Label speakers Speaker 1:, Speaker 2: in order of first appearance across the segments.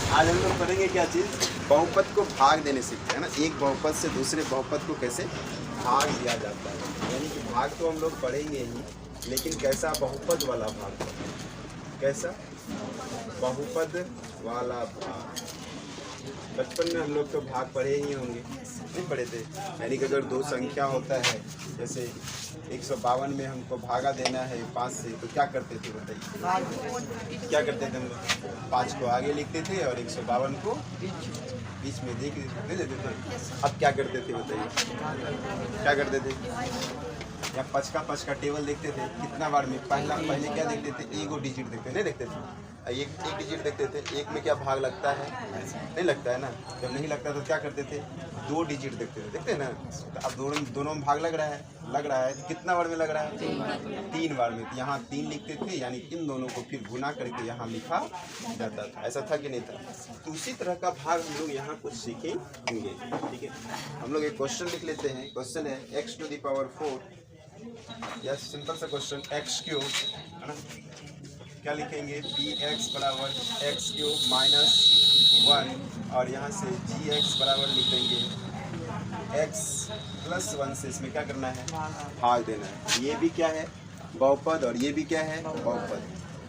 Speaker 1: आज हम लोग पढ़ेंगे क्या चीज़, बहुपद को भाग देने सीखते हैं ना। एक बहुपद से दूसरे बहुपद को कैसे भाग दिया जाता है, यानी कि भाग तो हम लोग पढ़ेंगे ही, लेकिन कैसा बहुपद वाला भाग, कैसा बहुपद वाला भाग। बचपन में हम लोग तो भाग पढ़े ही होंगे, नहीं पढ़े थे। यानी कि अगर दो संख्या होता है, जैसे 152 में हमको भागा देना है 5 से, तो क्या करते थे बताइए, क्या करते थे हम लोग? 5 को आगे लिखते थे और 152 को बीच में दे देते थे। अब क्या करते थे बताइए, क्या करते थे? या 5 का टेबल देखते थे कितना बार में, पहले क्या देखते थे, एक डिजिट देखते नहीं देखते थे, एक डिजिट देखते थे। एक में क्या भाग लगता है, नहीं लगता है ना। जब नहीं लगता तो क्या करते थे, 2 डिजिट देखते थे, देखते हैं ना। तो अब दोनों में भाग लग रहा है कितना बार में लग रहा है, 3 बार में। तो यहाँ 3 लिखते थे, यानी इन दोनों को फिर गुना करके यहाँ लिखा जाता था। ऐसा था कि नहीं था? तो उसी तरह का भाग हम लोग यहाँ कुछ सीखेंगे, ठीक है। हम लोग एक क्वेश्चन लिख लेते हैं। क्वेश्चन है x⁴, या सिंपल सा क्वेश्चन x³ है ना। क्या लिखेंगे, px बराबर x³ - 1, और यहाँ से gx बराबर लिख देंगे x + 1 से। इसमें क्या करना है, भाग देना है। ये भी क्या है, बहुपद, और ये भी क्या है, बहुपद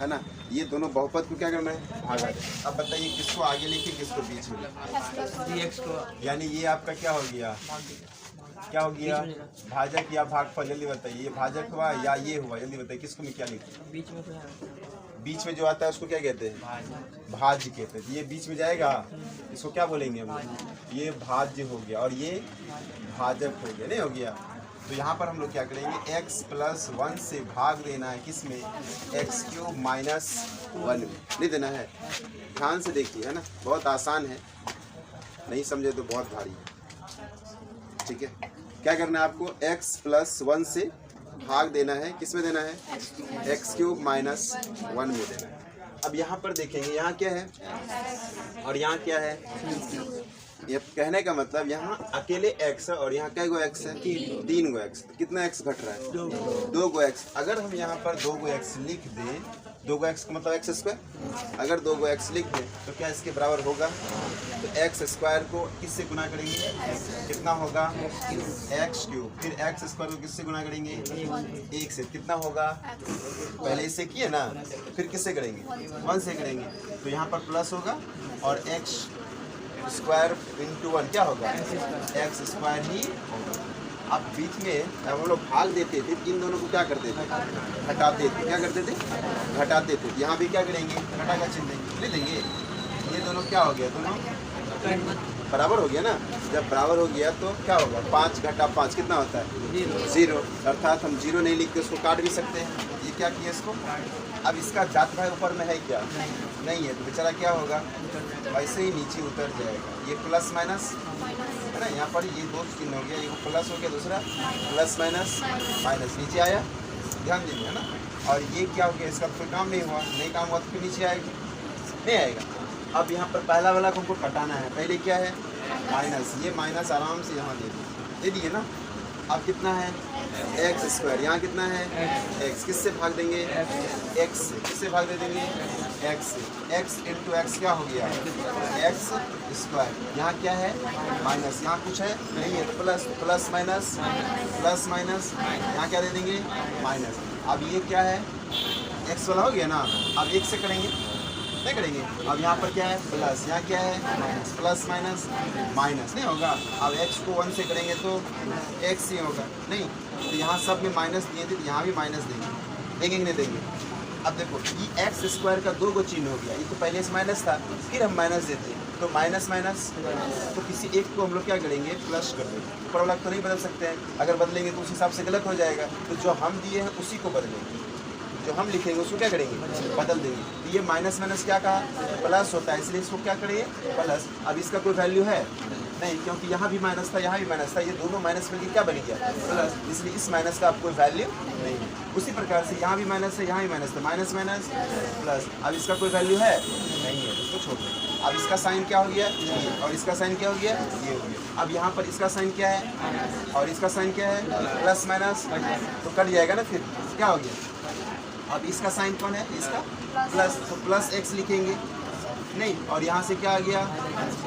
Speaker 1: है ना। ये दोनों बहुपद को क्या करना है, भागा देना। अब बताइए किसको आगे लिखे, किसको बीच में लिखे? यानी ये आपका क्या हो गया, क्या हो गया, भाजक या भागफल। जल्दी बताइए, ये भाजक हुआ या ये हुआ, जल्दी बताइए किसको में क्या लिखे? बीच में जो आता है उसको क्या कहते हैं, भाज्य कहते हैं। ये बीच में जाएगा, इसको क्या बोलेंगे हम, ये भाज्य हो गया, और ये भाजक हो गया, नहीं हो गया। तो यहाँ पर हम लोग क्या करेंगे, x + 1 से भाग देना है, किसमें, x³ - 1 में नहीं देना है। ध्यान से देखिए, है ना, बहुत आसान है, नहीं समझे तो बहुत भारी है, ठीक है। क्या करना है आपको, x + 1 से भाग देना है, किस में देना है, x³ - 1 में देना है। अब यहाँ पर देखेंगे, यहाँ क्या है और यहाँ क्या है। ये कहने का मतलब यहाँ अकेले x है, और यहाँ क्या गो x है, 3 गो x। कितना x घट रहा है, 2 गो x। अगर हम यहाँ पर 2 गो x लिख दें, 2 गो x का मतलब x²। अगर 2 गो x लिख दें तो क्या इसके बराबर होगा, तो x² को किससे गुना करेंगे, कितना होगा, x³। फिर x² को किससे गुना करेंगे, 1 से, कितना होगा, पहले इससे किए ना, फिर किससे करेंगे, 1 से करेंगे। तो यहाँ पर प्लस होगा, और x² × 1 क्या होगा, x² ही होगा। अब बीच में जब हम लोग भाग देते थे, इन दोनों को क्या करते थे, घटाते थे। क्या करते थे, घटाते थे। यहाँ भी क्या करेंगे, घटा का चिन्ह ले लेंगे। ये दोनों क्या हो गया, दोनों बराबर हो गया ना। जब बराबर हो गया तो क्या होगा, 5 × 5 कितना होता है, 0। अर्थात हम 0 नहीं लिख के उसको काट भी सकते हैं। ये क्या किया इसको। अब इसका जात भाई ऊपर में है क्या, नहीं है, तो बेचारा क्या होगा, वैसे ही नीचे उतर जाएगा। ये प्लस माइनस है ना, यहाँ पर ये 2 चिन्ह हो गया, एक प्लस हो गया, दूसरा प्लस माइनस नीचे आया, ध्यान दीजिए, है ना। और ये क्या हो गया, इसका कोई काम नहीं हुआ, नहीं काम हुआ तो फिर नीचे आएगा, नहीं आएगा। अब यहाँ पर पहला वाला को हमको कटाना है। पहले क्या है, माइनस, ये माइनस आराम से यहाँ दे दिए ना। अब कितना है, x², यहाँ कितना है, x। किससे भाग देंगे, x से। किससे भाग दे देंगे, x से। x × x क्या हो गया, x²। यहाँ क्या है, माइनस, यहाँ कुछ है नहीं है, तो प्लस माइनस, यहाँ क्या दे देंगे, माइनस। अब ये क्या है, x वाला हो गया ना। अब 1 से करेंगे, नहीं करेंगे। अब यहाँ पर क्या है, प्लस, यहाँ क्या है, माइनस, प्लस माइनस नहीं होगा। अब x को 1 से करेंगे तो x ही होगा, नहीं। तो यहाँ सब में माइनस दिए थे, तो यहाँ भी माइनस देंगे कि नहीं देंगे। अब देखो, ये x² का 2 गो चिन्ह हो गया। ये तो पहले से माइनस था, फिर हम माइनस देते हैं, तो माइनस, तो किसी एक को हम लोग क्या करेंगे, प्लस कर देंगे। ऊपर वाला तो नहीं बदल सकते हैं, अगर बदलेंगे तो उस हिसाब से गलत हो जाएगा। तो जो हम दिए हैं उसी को बदलेंगे, जो हम लिखेंगे उसको क्या करेंगे, बदल देंगे। तो ये माइनस क्या कहा, प्लस होता है, इसलिए इसको क्या करेंगे, प्लस। अब इसका कोई वैल्यू है नहीं, क्योंकि यहाँ भी माइनस था, यहाँ भी माइनस था, ये दोनों माइनस मिलकर क्या बन गया, प्लस। इसलिए इस माइनस का अब कोई वैल्यू नहीं है। उसी प्रकार से यहाँ भी माइनस है, यहाँ भी माइनस था, माइनस प्लस। अब इसका कोई वैल्यू है नहीं है, इसको छोड़ दें। अब इसका साइन क्या हो गया, और इसका साइन क्या हो गया, ये हो गया। अब यहाँ पर इसका साइन क्या है, और इसका साइन क्या है, प्लस माइनस, तो कट जाएगा ना, फिर क्या हो गया। अब इसका साइन कौन है, इसका प्लस, तो प्लस x लिखेंगे, नहीं, और यहाँ से क्या आ गया,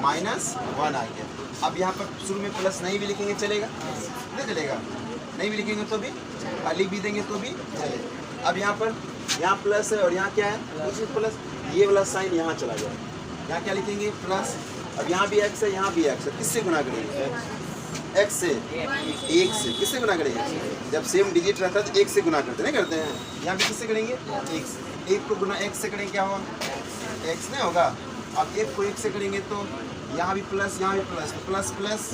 Speaker 1: -1 आ गया। अब यहाँ पर शुरू में प्लस नहीं भी लिखेंगे चलेगा, नहीं चलेगा, नहीं भी लिखेंगे तो भी, लिख भी देंगे तो भी चलेगा। अब यहाँ पर यहाँ प्लस है और यहाँ क्या है, उसी प्लस, ये वाला साइन यहाँ चला गया, यहाँ क्या लिखेंगे प्लस। अब यहाँ भी एक्स है, यहाँ भी एक्स है, किससे गुना करेंगे, एक्स से, एक से, किससे गुना करेंगे, जब सेम डिजिट रहता है तो एक से गुना करते नहीं करते हैं, यहाँ भी किससे करेंगे, एक से। एक को गुना एक से करेंगे क्या होगा, एक्स नहीं होगा। अब एक को एक से करेंगे तो यहाँ भी प्लस, यहाँ भी प्लस, तो प्लस प्लस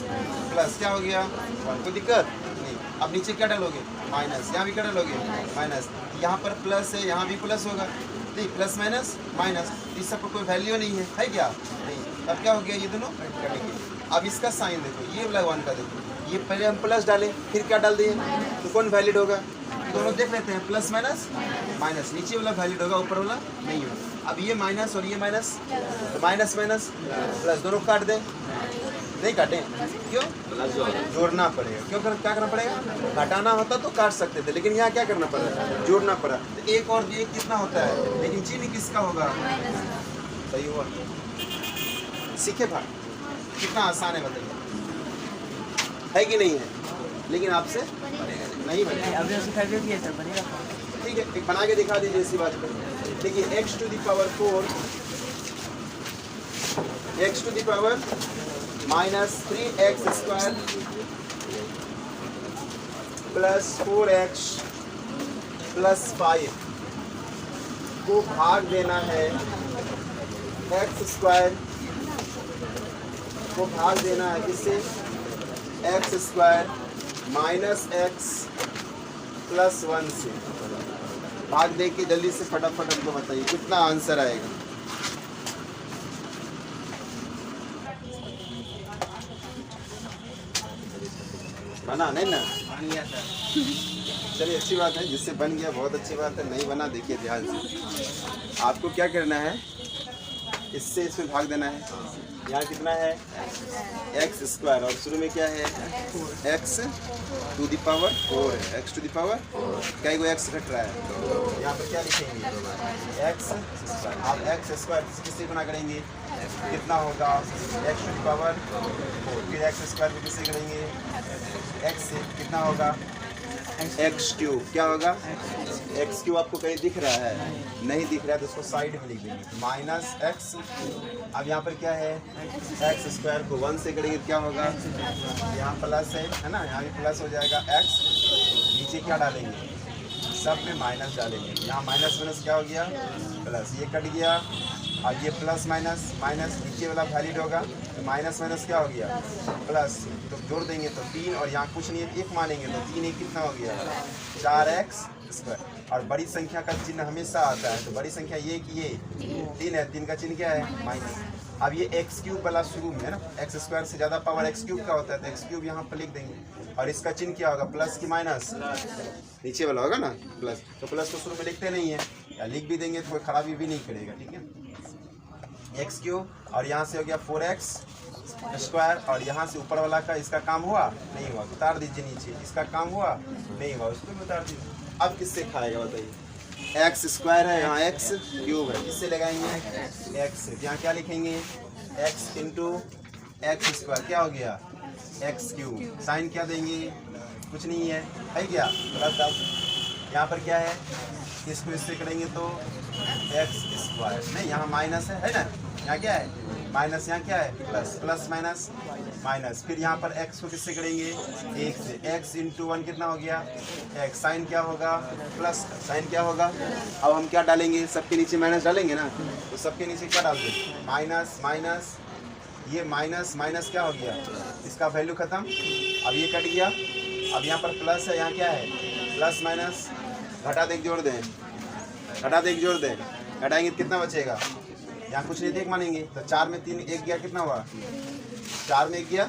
Speaker 1: प्लस क्या हो गया, कोई दिक्कत नहीं। अब नीचे क्या डालोगे, माइनस, यहाँ भी क्या डालोगे, माइनस, यहाँ पर प्लस है, यहाँ भी प्लस होगा, नहीं प्लस माइनस माइनस, इस सब को कोई वैल्यू नहीं है क्या, नहीं। अब क्या हो गया, ये दोनों कटेंगे। अब इसका साइन देखो, ये वाला 1 का देखो, ये पहले हम प्लस डालें फिर क्या डाल दिए, तो कौन वैलिड होगा, दोनों देख लेते हैं, प्लस माइनस माइनस, नीचे वाला वैलिड होगा, ऊपर वाला नहीं होगा। अब ये माइनस और ये माइनस, तो माइनस माइनस प्लस दोनों काट दें, नहीं काटें, क्यों, जोड़ना पड़ेगा, क्यों क्या करना पड़ेगा, घटाना होता तो काट सकते थे, लेकिन यहाँ क्या करना पड़ा, जोड़ना पड़ा। तो एक और एक कितना होता है, लेकिन चिन्ह किसका होगा, सही हुआ, सीखे भाई, कितना आसान है बताइए, है कि नहीं है, लेकिन आपसे नहीं बनेगा, ठीक है, एक बना के दिखा दीजिए इसी बात पर। देखिए x to the power 4 x to the power -3x square plus 4x plus 5 को भाग देना है x स्क्वायर को भाग देना है किससे, x स्क्वायर -x प्लस 1 से। भाग दे के जल्दी से फटाफट हमको बताइए कितना आंसर आएगा। बना नहीं ना, चलिए अच्छी बात है, जिससे बन गया बहुत अच्छी बात है, नहीं बना देखिए ध्यान से। आपको क्या करना है, इससे इसमें भाग देना है, यहाँ कितना है एक्स स्क्वायर और शुरू में क्या है एक्स टू द पावर 4 है, एक्स टू द पावर कई को एक्स घट रहा है, तो यहाँ पर क्या लिखेंगे एक्स स्क्वायर। आप एक्स स्क्वायर किससे गुना करेंगे, कितना होगा एक्स टू द पावर 4, फिर एक्स स्क्वायर को किससे करेंगे एक्स से, कितना होगा एक्स क्यूब, क्या होगा एक्स क्यूब। आपको कहीं दिख रहा है, नहीं दिख रहा है तो उसको साइड में लिख देंगे माइनस एक्स। अब यहाँ पर क्या है एक्स स्क्वायर को 1 से करेंगे क्या होगा, यहाँ प्लस है ना, यहाँ भी प्लस हो जाएगा एक्स, नीचे क्या डालेंगे सब में माइनस डालेंगे, यहाँ माइनस माइनस क्या हो गया प्लस, ये कट गया, और ये प्लस माइनस माइनस नीचे वाला वैलिड होगा, तो माइनस माइनस क्या हो गया प्लस, तो जोड़ देंगे तो 3 और यहाँ कुछ नहीं है 1 मानेंगे तो 3 1 कितना हो गया 4x स्क्वायर। और बड़ी संख्या का चिन्ह हमेशा आता है, तो बड़ी संख्या ये कि ये 3 है, 3 का चिन्ह क्या है माइनस। अब ये एक्स क्यूब वाला शुरू में है ना, एक्स स्क्वायर से ज़्यादा पावर एक्स क्यूब का होता है, तो एक्स क्यूब यहाँ पर लिख देंगे, और इसका चिन्ह क्या होगा प्लस की माइनस, नीचे वाला होगा ना प्लस, तो प्लस तो शुरू में लिखते नहीं है, या लिख भी देंगे तो कोई खराबी भी नहीं करेगा, ठीक है। एक्स क्यूब और यहाँ से हो गया 4x स्क्वायर, और यहाँ से ऊपर वाला का इसका काम हुआ नहीं हुआ, उतार दीजिए नीचे, इसका काम हुआ नहीं हुआ, उसको भी उतार दीजिए। अब किससे खाएगा बताइए, एक्स स्क्वायर है, यहाँ एक्स क्यूब है, किससे लगाएंगे एक्स, यहाँ क्या लिखेंगे एक्स इंटू एक्स स्क्वायर, क्या हो गया एक्स क्यूब, साइन क्या देंगे कुछ नहीं है क्या प्लस। अब यहाँ पर क्या है, इसको इससे करेंगे तो एक्स स्क्वायर, नहीं यहाँ माइनस है ना, यहाँ क्या है माइनस, यहाँ क्या है प्लस, प्लस माइनस माइनस, फिर यहाँ पर x को किससे करेंगे 1 से, x इंटू 1 कितना हो गया x, साइन क्या होगा प्लस, साइन क्या होगा। अब हम क्या डालेंगे, सबके नीचे माइनस डालेंगे ना, तो सबके नीचे क्या डाल दें माइनस माइनस, ये माइनस माइनस क्या हो गया इसका वैल्यू खत्म, अब ये कट गया, अब यहाँ पर प्लस है, यहाँ क्या है प्लस माइनस, घटा दें जोड़ दें, घटा दें जोड़ दें, घटाएंगे तो कितना बचेगा, यहाँ कुछ नहीं देख मानेंगे, तो 4 में 3 1 गया, कितना हुआ 4 में 1 गया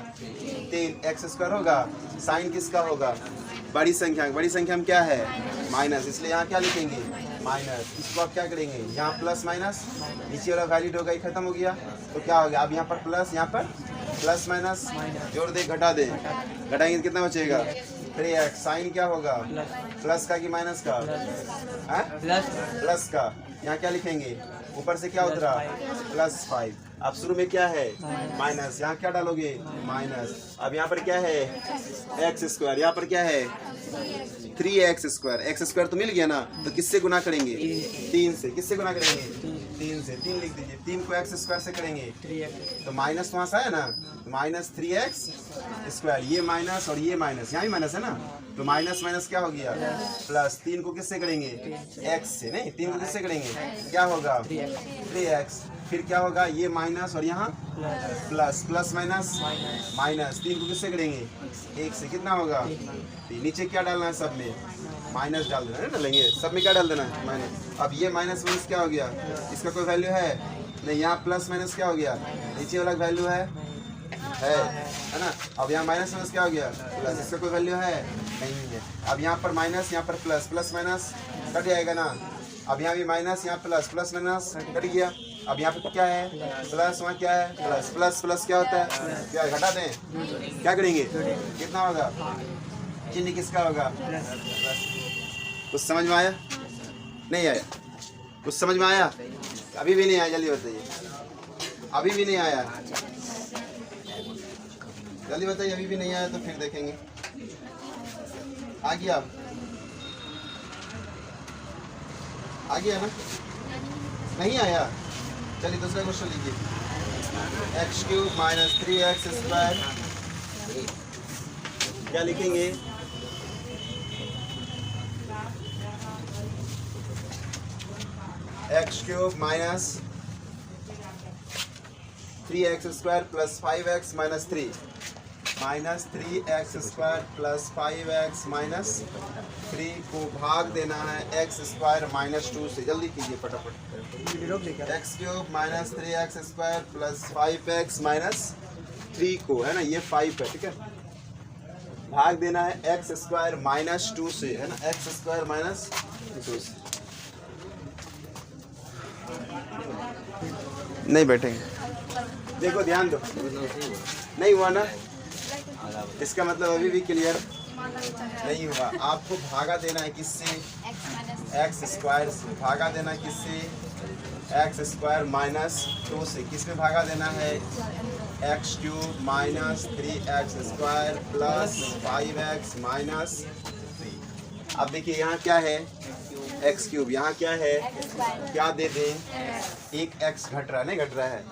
Speaker 1: 3, एक्स स्क्वायर होगा, साइन किसका होगा बड़ी संख्या, बड़ी संख्या में क्या है माइनस, इसलिए यहाँ क्या लिखेंगे माइनस। इसको आप क्या करेंगे, यहाँ प्लस माइनस, नीचे वाला वैलिड होगा ये खत्म हो गया, तो क्या हो गया अब यहाँ पर प्लस, यहाँ पर प्लस माइनस जोड़ दे घटा दे, घटाएंगे तो कितना बचेगा 3x, साइन क्या होगा प्लस का कि माइनस का, प्लस का, यहाँ क्या लिखेंगे ऊपर से क्या उतरा +5। अब शुरू में क्या है माइनस, यहाँ क्या डालोगे माइनस। अब यहाँ पर क्या है एक्स स्क्वायर, यहाँ पर क्या है 3x स्क्वायर। एक्स स्क्वायर तो मिल गया ना, तो किससे गुना करेंगे 3 से। किससे गुना करेंगे 3 से। 3 लिख दीजिए, 3 को x स्क्वायर से करेंगे तो माइनस वहाँ से आया ना, -3x स्क्वायर। ये माइनस और ये माइनस, यहाँ भी माइनस है ना, तो माइनस माइनस क्या हो गया प्लस। 3 को किससे करेंगे x से, नहीं 3 को किससे करेंगे, क्या होगा 3x। फिर क्या होगा ये माइनस और यहाँ प्लस, प्लस माइनस माइनस। 3 को किससे करेंगे 1 से, कितना होगा 3। नीचे क्या डालना है सब में माइनस डाल देना है, डालेंगे सब में क्या डाल देना है माइनस। अब ये माइनस माइनस क्या हो गया, इसका कोई वैल्यू है नहीं। यहाँ प्लस माइनस क्या हो गया, नीचे वाला वैल्यू है ना। अब यहाँ माइनस माइनस क्या हो गया प्लस, इसका कोई वैल्यू है नहीं है। अब यहाँ पर माइनस, यहाँ पर प्लस, प्लस माइनस कट जाएगा ना। अब यहाँ भी माइनस, यहाँ प्लस, प्लस माइनस कट गया। अब यहाँ पे क्या है प्लस, वहाँ क्या है प्लस, प्लस प्लस क्या होता है, क्या घटा दें, क्या करेंगे कितना होगा, चिन्ह किसका होगा प्लस। कुछ समझ में आया नहीं आया, कुछ समझ में आया, अभी भी नहीं आया, जल्दी बताइए, अभी भी नहीं आया, जल्दी बताइए, अभी भी नहीं आया तो फिर देखेंगे। आ गया, आ गया ना, नहीं आया, चलिए दूसरा क्वेश्चन लीजिए। x³ - 3x स्क्वायर, क्या लिखेंगे x³ - 3x square plus 5x - 3 -3x square plus 5x - 3 को भाग देना है x स्क्वायर -2 से। जल्दी कीजिए फटाफट। x³ - 3x square plus 5x - 3 को, है ना, ये 5 है, ठीक है, भाग देना है x स्क्वायर -2 से, है ना, x स्क्वायर -2 से। नहीं बैठेंगे, देखो ध्यान दो, नहीं हुआ ना, इसका मतलब अभी भी क्लियर नहीं हुआ। आपको भागा देना है किससे, एक्स स्क्वायर से। भागा देना किससे, एक्स स्क्वायर -2 से। किस में भागा देना है, x³ - 3x square plus 5x - 3। अब देखिए यहाँ क्या है x³, यहाँ क्या है, क्या दे दें, एक x घट रहा है, नहीं घट रहा है,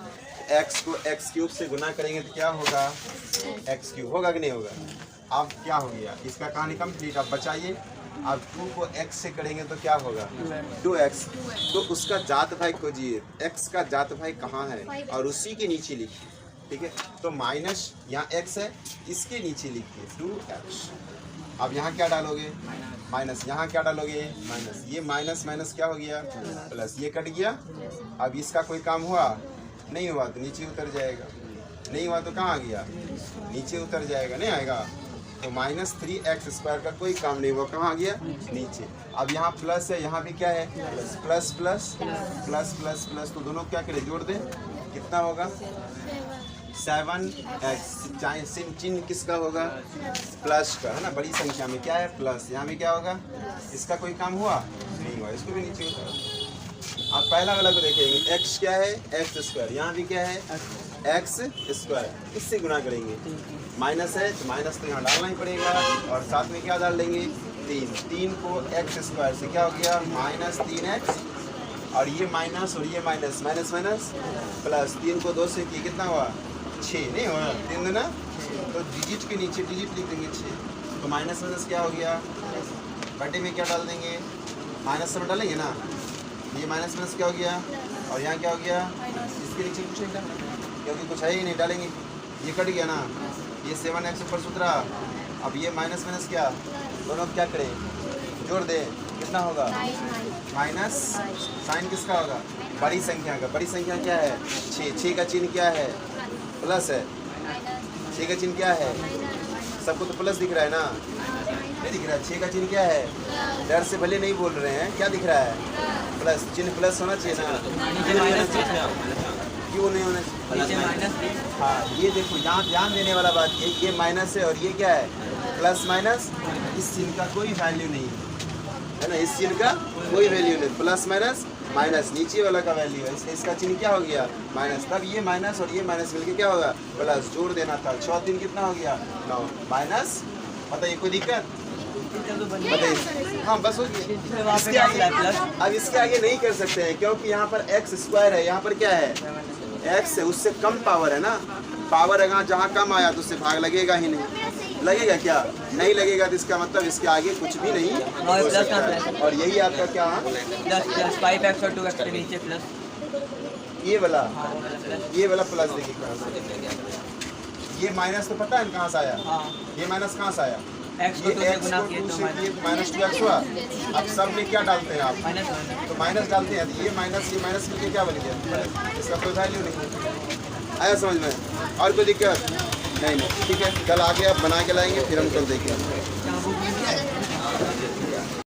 Speaker 1: x को x³ से गुना करेंगे तो क्या होगा x³ होगा कि नहीं होगा। अब क्या हो गया, इसका कहानी कंप्लीट। अब बचाइए, अब 2 को x से करेंगे तो क्या होगा 2x। तो उसका जात भाई खोजिए, x का जात भाई कहाँ है और उसी के नीचे लिखिए, ठीक है। तो माइनस यहाँ x है, इसके नीचे लिखिए 2x। अब यहाँ क्या डालोगे माइनस, यहाँ क्या डालोगे माइनस, ये माइनस माइनस क्या हो गया प्लस, ये कट गया। अब इसका कोई काम हुआ नहीं हुआ तो नीचे उतर जाएगा, नहीं हुआ तो कहाँ आ गया नीचे उतर जाएगा, नहीं आएगा। तो -3x स्क्वायर का कोई काम नहीं हुआ, कहाँ आ गया नीचे। अब यहाँ प्लस है, यहाँ भी क्या है plus plus plus plus plus, तो दोनों क्या करें जोड़ दें, कितना होगा 7x। चिन्ह किसका होगा प्लस का, है ना, बड़ी संख्या में क्या है प्लस। यहाँ भी क्या होगा, इसका कोई काम हुआ नहीं हुआ, इसको भी नीचे उतारो। आप पहला वाला को देखेंगे, x क्या है एक्स स्क्वायर, यहाँ भी क्या है एक्स स्क्वायर, इससे गुना करेंगे। माइनस है तो माइनस तो यहाँ डालना ही पड़ेगा, और साथ में क्या डाल देंगे 3 को x स्क्वायर से क्या हो गया -3x, और ये माइनस और ये माइनस, माइनस माइनस प्लस। 3 को 2 से किए कितना हुआ 6, नहीं हुआ 3 दूना, तो डिजिट के नीचे डिजिट लिख देंगे 6। तो माइनस माइनस क्या हो गया, बटे में क्या डाल देंगे माइनस में डालेंगे ना, ये माइनस माइनस क्या हो गया, और यहाँ क्या हो गया इसके नीचे कुछ नहीं डालेंगे क्योंकि कुछ है ही नहीं, डालेंगे ये कट गया ना, ये 7x ऊपर सुतरा। अब ये माइनस माइनस क्या, दोनों क्या करें जोड़ दें, कितना होगा माइनस, साइन किसका होगा बड़ी संख्या का। बड़ी संख्या क्या है 6 का चिन्ह क्या है प्लस है, 6 का चिन्ह क्या है, सबको तो प्लस दिख रहा है ना, नहीं दिख रहा है। 6 का चिन्ह क्या है, डर से भले नहीं बोल रहे हैं, क्या दिख रहा है प्लस, चिन्ह प्लस होना चाहिए ना, क्यों नहीं होना चाहिए। हाँ ये देखो यहाँ ध्यान देने वाला बात, ये माइनस है और ये क्या है प्लस माइनस, इस चिन्ह का कोई वैल्यू नहीं है ना, इस चिन्ह का कोई वैल्यू नहीं, प्लस माइनस माइनस नीचे वाला का वैल्यू है, इसका चिन्ह क्या हो गया माइनस, तब ये माइनस और ये माइनस मिलके क्या होगा प्लस, जोड़ देना था। 6 3 कितना हो गया 9 माइनस, बताइए कोई दिक्कत बताइए। हाँ बस हो गया। इसके आगे अब इसके आगे नहीं कर सकते हैं क्योंकि यहाँ पर एक्स स्क्वायर है, यहाँ पर क्या है एक्स है, उससे कम पावर है ना, पावर अगर जहाँ कम आया तो उससे भाग लगेगा ही नहीं, लगेगा क्या नहीं लगेगा, तो इसका मतलब इसके आगे कुछ भी नहीं हो सकता है। और यही आपका क्या
Speaker 2: प्लस 5x और 2x के नीचे प्लस,
Speaker 1: ये वाला प्लस देखिए कहाँ से, ये माइनस तो पता है कहाँ से आया, ये माइनस कहाँ से आया,
Speaker 2: x को 2 से गुना किए तो
Speaker 1: माइनस 2x हुआ। अब सब में क्या डालते हैं आप, तो माइनस डालते हैं, तो ये माइनस मिलके क्या बन गया, इसका कोई वैल्यू नहीं आया समझ में। और कोई दिक्कत नहीं, ठीक है, कल आगे आप बना के लाएंगे फिर हम कल देखेंगे।